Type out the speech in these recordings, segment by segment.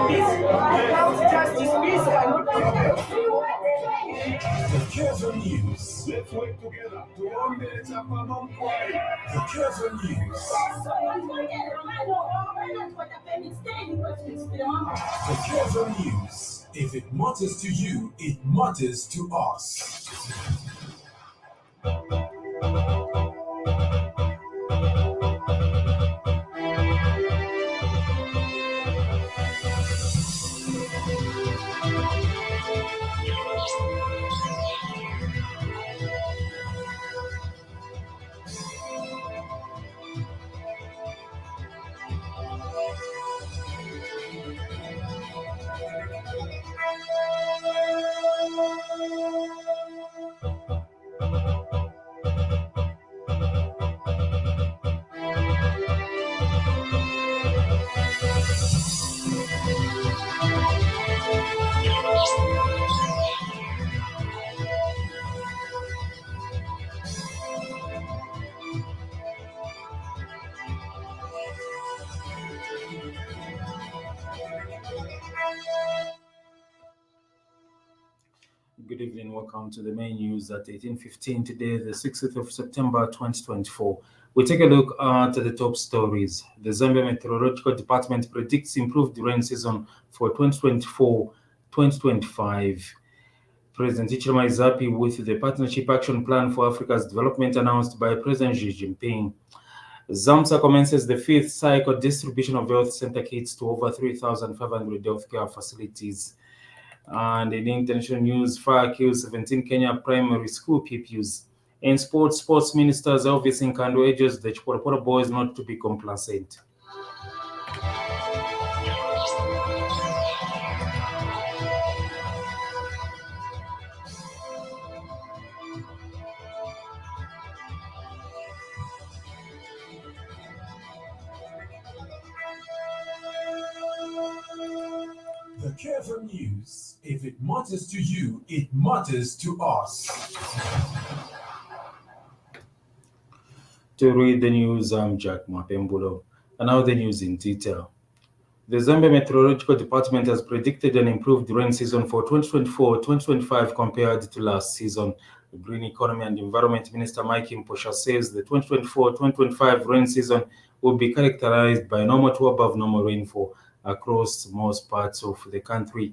The Kevin News. Let's work together to 1 minute of Mamam Kwai. The Kevin News. The Kevin News. If it matters to you, it matters to us. Good evening, welcome to the main news at 18:15 today, the 6th of September 2024. We take a look at the top stories. The Zambia Meteorological Department predicts improved rain season for 2024-2025. President Hichilema is happy with the Partnership Action Plan for Africa's Development announced by President Xi Jinping. ZAMSA commences the fifth cycle distribution of health center kits to over 3,500 healthcare facilities. And in international news, fire kills 17 Kenya primary school pupils. In sports ministers Elvis Nkando urges the Chipolopolo boys not to be complacent. The Kevin News. If it matters to you, it matters to us. To read the news, I'm Jack Mapembulo. And now the news in detail. The Zambia Meteorological Department has predicted an improved rain season for 2024-2025 compared to last season. The Green Economy and Environment Minister Mike Mposha says the 2024-2025 rain season will be characterized by normal to above normal rainfall across most parts of the country.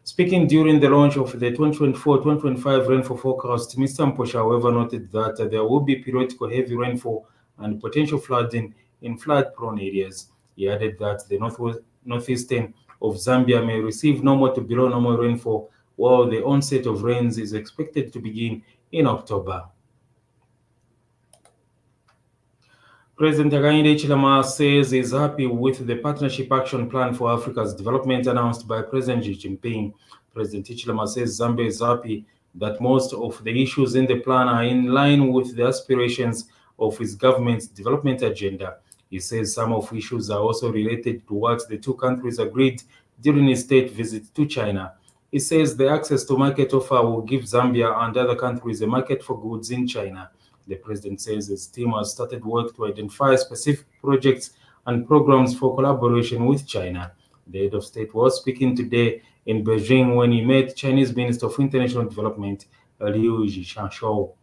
Speaking during the launch of the 2024-2025 rainfall forecast, Mr. Mposha, however, noted that there will be periodical heavy rainfall and potential flooding in flood-prone areas. He added that the northeastern of Zambia may receive normal to below normal rainfall, while the onset of rains is expected to begin in October. President Hakainde Hichilema says he is happy with the Partnership Action Plan for Africa's Development announced by President Xi Jinping. President Hichilema says Zambia is happy that most of the issues in the plan are in line with the aspirations of his government's development agenda. He says some of the issues are also related to what the two countries agreed during his state visit to China. He says the access to market offer will give Zambia and other countries a market for goods in China. The president says his team has started work to identify specific projects and programs for collaboration with China. The head of state was speaking today in Beijing when he met Chinese Minister of International Development, Liu Zhixiangshou.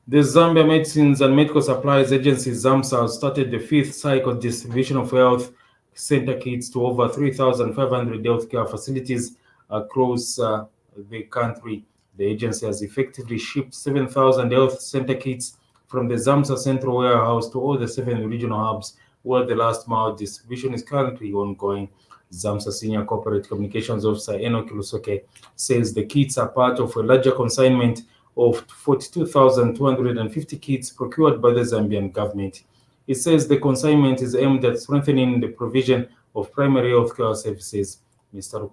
The Zambia Medicines and Medical Supplies Agency, ZAMSA, has started the fifth cycle distribution of health center kits to over 3,500 healthcare facilities across the country. The agency has effectively shipped 7,000 health center kits from the ZAMSA central warehouse to all the 7 regional hubs, where the last mile distribution is currently ongoing. ZAMSA Senior Corporate Communications Officer Enoch Lusoke says the kits are part of a larger consignment of 42,250 kits procured by the Zambian government. He says the consignment is aimed at strengthening the provision of primary healthcare services. Mr.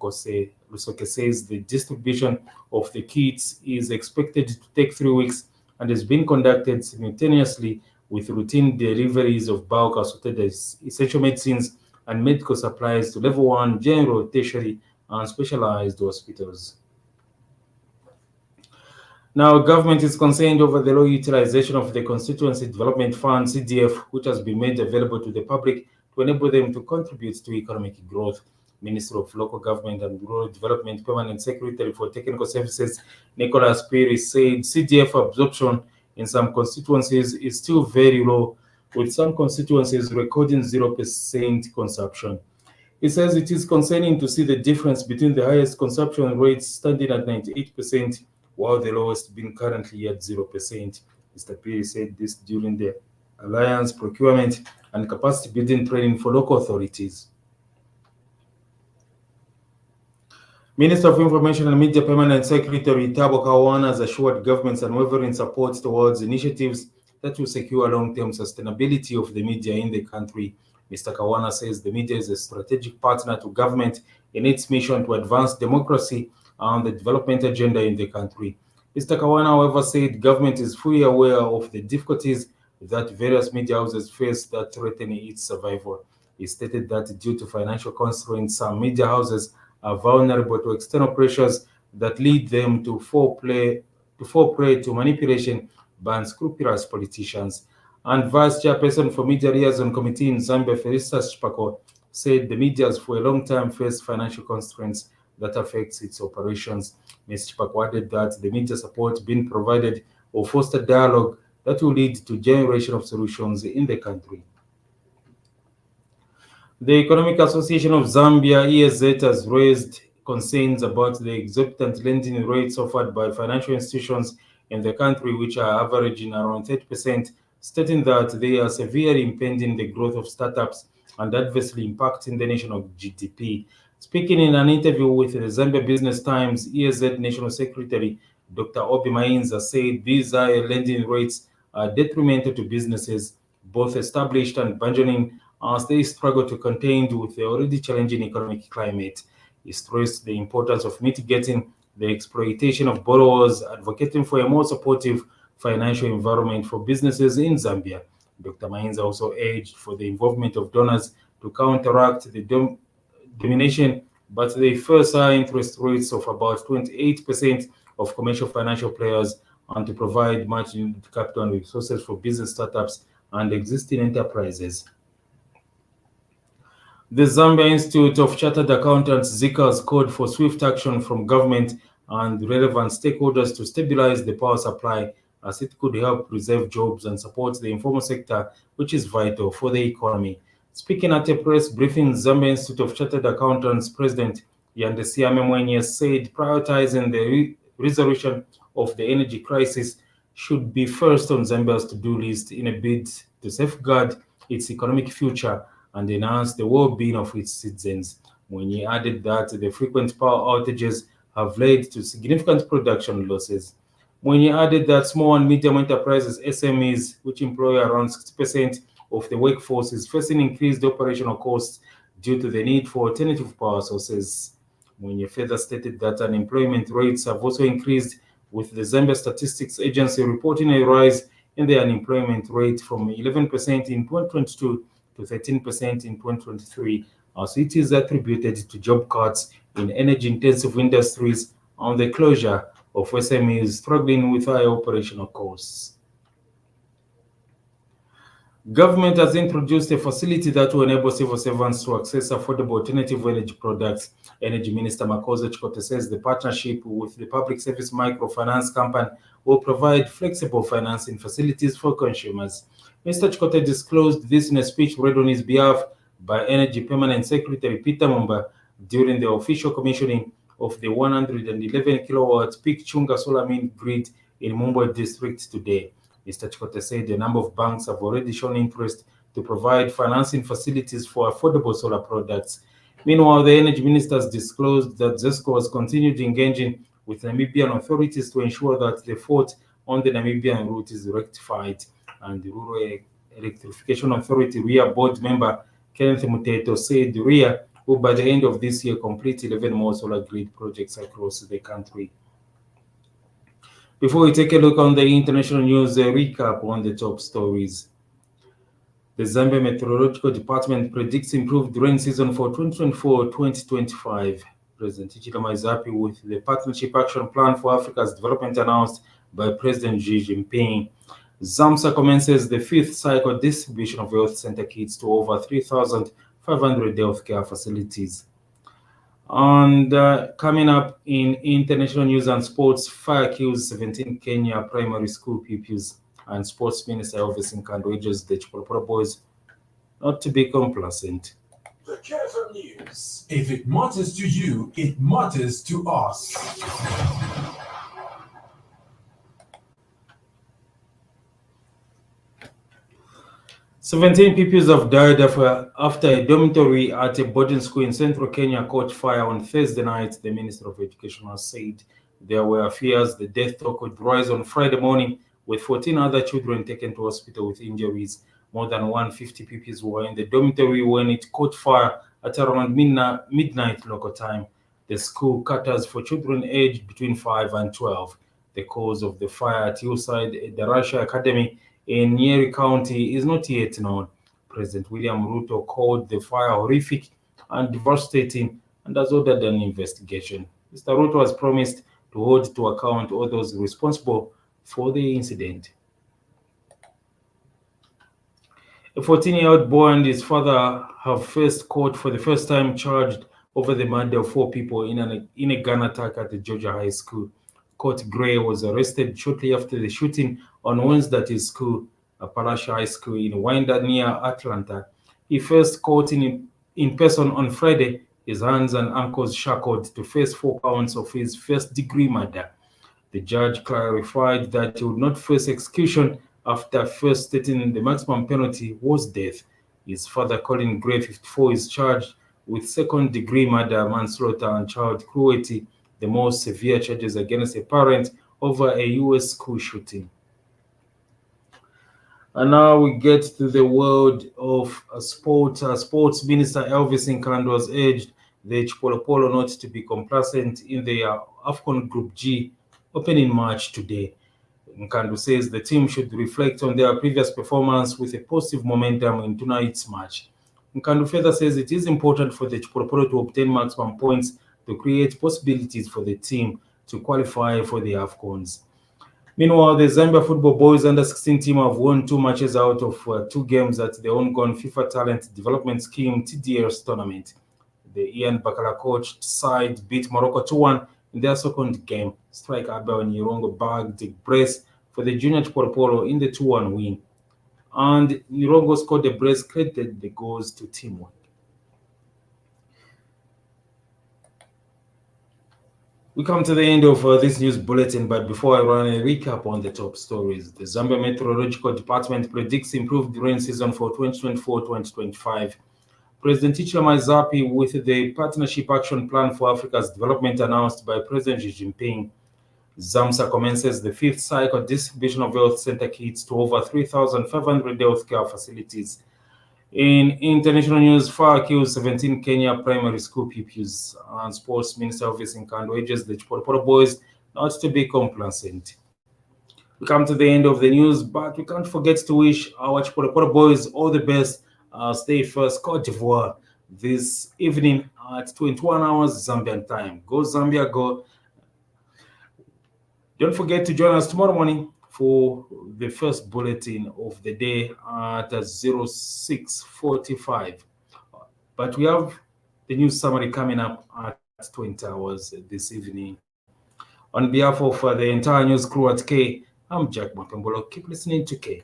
Lusoke says the distribution of the kits is expected to take 3 weeks and is being conducted simultaneously with routine deliveries of bulk assorted essential medicines and medical supplies to level 1 general, tertiary, and specialized hospitals. Now, government is concerned over the low utilization of the Constituency Development Fund, CDF, which has been made available to the public to enable them to contribute to economic growth. Minister of Local Government and Rural Development Permanent Secretary for Technical Services, Nicholas Perry, said CDF absorption in some constituencies is still very low, with some constituencies recording 0% consumption. He says it is concerning to see the difference between the highest consumption rates standing at 98%, while the lowest being currently at 0%. Mr. Perry said this during the Alliance Procurement and Capacity Building Training for Local Authorities. Minister of Information and Media Permanent Secretary Thabo Kawana has assured government's unwavering support towards initiatives that will secure long-term sustainability of the media in the country. Mr. Kawana says the media is a strategic partner to government in its mission to advance democracy and the development agenda in the country. Mr. Kawana, however, said government is fully aware of the difficulties that various media houses face that threaten its survival. He stated that due to financial constraints, some media houses are vulnerable to external pressures that lead them to fall prey to manipulation by unscrupulous politicians. And Vice Chairperson for Media Liaison Committee in Zambia, Felicitas Chipako, said the media has for a long time faced financial constraints that affects its operations. Ms. Chipako added that the media support being provided will foster dialogue that will lead to generation of solutions in the country. The Economic Association of Zambia, EAZ, has raised concerns about the exorbitant lending rates offered by financial institutions in the country, which are averaging around 30%, stating that they are severely impeding the growth of startups and adversely impacting the national GDP. Speaking in an interview with the Zambia Business Times, EAZ National Secretary Dr. Obi Mainza said these high lending rates are detrimental to businesses, both established and burgeoning, as they struggle to contend with the already challenging economic climate. He stressed the importance of mitigating the exploitation of borrowers, advocating for a more supportive financial environment for businesses in Zambia. Dr. Mainza also urged for the involvement of donors to counteract the domination but the first high interest rates of about 28% of commercial financial players and to provide much needed capital and resources for business startups and existing enterprises. The Zambia Institute of Chartered Accountants, ZICA, has called for swift action from government and relevant stakeholders to stabilize the power supply as it could help preserve jobs and support the informal sector, which is vital for the economy. Speaking at a press briefing, Zambia Institute of Chartered Accountants President Yandesiame Mwenye said prioritizing the resolution of the energy crisis should be first on Zambia's to-do list in a bid to safeguard its economic future and enhance the well-being of its citizens. Mwenye added that the frequent power outages have led to significant production losses. Mwenye added that small and medium enterprises, SMEs, which employ around 60% of the workforce, is facing increased operational costs due to the need for alternative power sources. Mwenye further stated that unemployment rates have also increased, with the Zambia Statistics Agency reporting a rise in the unemployment rate from 11% in 2022 to 13% in 2023, as it is attributed to job cuts in energy-intensive industries and the closure of SMEs struggling with high operational costs. Government has introduced a facility that will enable civil servants to access affordable alternative energy products. Energy Minister Makoza Chikote says the partnership with the Public Service Microfinance Company will provide flexible financing facilities for consumers. Mr. Chikote disclosed this in a speech read on his behalf by Energy Permanent Secretary Peter Mumba during the official commissioning of the 111 kilowatt peak Chunga solar mini grid in Mumbai district today. Mr. Chikote said a number of banks have already shown interest to provide financing facilities for affordable solar products. Meanwhile, the energy minister has disclosed that ZESCO has continued engaging with Namibian authorities to ensure that the fault on the Namibian route is rectified. And the Rural Electrification Authority RIA board member Kenneth Muteto said RIA will by the end of this year complete 11 more solar grid projects across the country. Before we take a look on the international news, a recap on the top stories. The Zambia Meteorological Department predicts improved rain season for 2024-2025. President Hichilema is happy with the Partnership Action Plan for Africa's Development announced by President Xi Jinping. ZAMSA commences the fifth cycle distribution of health center kits to over 3,500 healthcare facilities. And coming up in international news and sports, fire kills 17 Kenya primary school pupils, and Sports Minister Elvis Nkandwe urges the Chipolopolo boys not to be complacent. The KFM News. If it matters to you, it matters to us. 17 pupils have died after a dormitory at a boarding school in central Kenya caught fire on Thursday night, the Minister of Education has said. There were fears the death toll could rise on Friday morning, with 14 other children taken to hospital with injuries. More than 150 pupils were in the dormitory when it caught fire at around midnight local time. The school caters for children aged between 5 and 12. The cause of the fire at Hillside Darasha Academy in Nyeri County is not yet known. President William Ruto called the fire horrific and devastating and has ordered an investigation. Mr. Ruto has promised to hold to account all those responsible for the incident. A 14-year-old boy and his father have faced court for the first time, charged over the murder of 4 people in a gun attack at the Georgia High School. Court Gray was arrested shortly after the shooting on Wednesday at his school, Appalachia High School in Winder near Atlanta. He first caught in person on Friday, his hands and ankles shackled to face 4 counts of his first-degree murder. The judge clarified that he would not face execution after first stating the maximum penalty was death. His father, Colin Gray, 54, is charged with second-degree murder, manslaughter, and child cruelty, the most severe charges against a parent over a U.S. school shooting. And now we get to the world of sport. Sports Minister Elvis Nkandwe has urged the Chipolopolo not to be complacent in the AFCON Group G opening match today. Nkandwe says the team should reflect on their previous performance with a positive momentum in tonight's match. Nkandwe further says it is important for the Chipolopolo to obtain maximum points to create possibilities for the team to qualify for the AFCONs. Meanwhile, the Zambia Football Boys Under-16 team have won 2 matches out of 2 games at the ongoing FIFA Talent Development Scheme TDS tournament. The Ian Bakala coached side beat Morocco 2-1 in their second game. Striker Abel Nirongo bagged the brace for the junior Chipolopolo in the 2-1 win. And Nirongo scored the brace, credited the goals to teamwork. We come to the end of this news bulletin, but before I run a recap on the top stories, the Zambia Meteorological Department predicts improved rain season for 2024-2025. President Ichilema is happy with the Partnership Action Plan for Africa's Development announced by President Xi Jinping. ZAMSA commences the 5th cycle distribution of health center kits to over 3,500 healthcare facilities. In international news, fire kills 17 Kenya primary school pupils, and Sports Minister Elvis Nkandwe urges the Chipolopolo boys not to be complacent. We come to the end of the news, but we can't forget to wish our Chipolopolo boys all the best. Stay first, Cote d'Ivoire, this evening at 21 hours Zambian time. Go Zambia, go. Don't forget to join us tomorrow morning for the first bulletin of the day at 06:45. But we have the news summary coming up at 20 hours this evening. On behalf of the entire news crew at K, I'm Jack Mapembolo. Keep listening to K.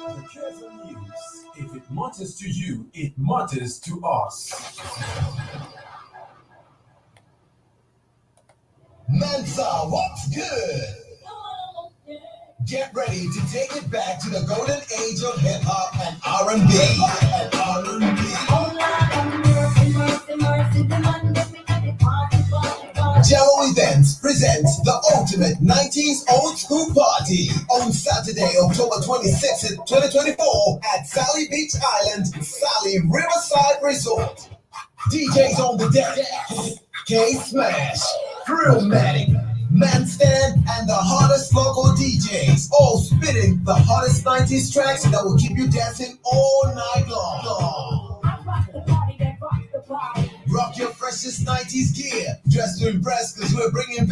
The KFM News. If it matters to you, it matters to us. Mensa, what's good? Get ready to take it back to the golden age of hip-hop and R&B. Jello Events presents the ultimate 90s old school party on Saturday, October 26th, 2024 at Sally Beach Island, Sally Riverside Resort. DJs on the deck. K-Smash, Thrillmatic, Manstand, and the hottest local DJs, all spitting the hottest 90s tracks that will keep you dancing all night long. Rock your freshest 90s gear, dress to impress, cause we're bringing back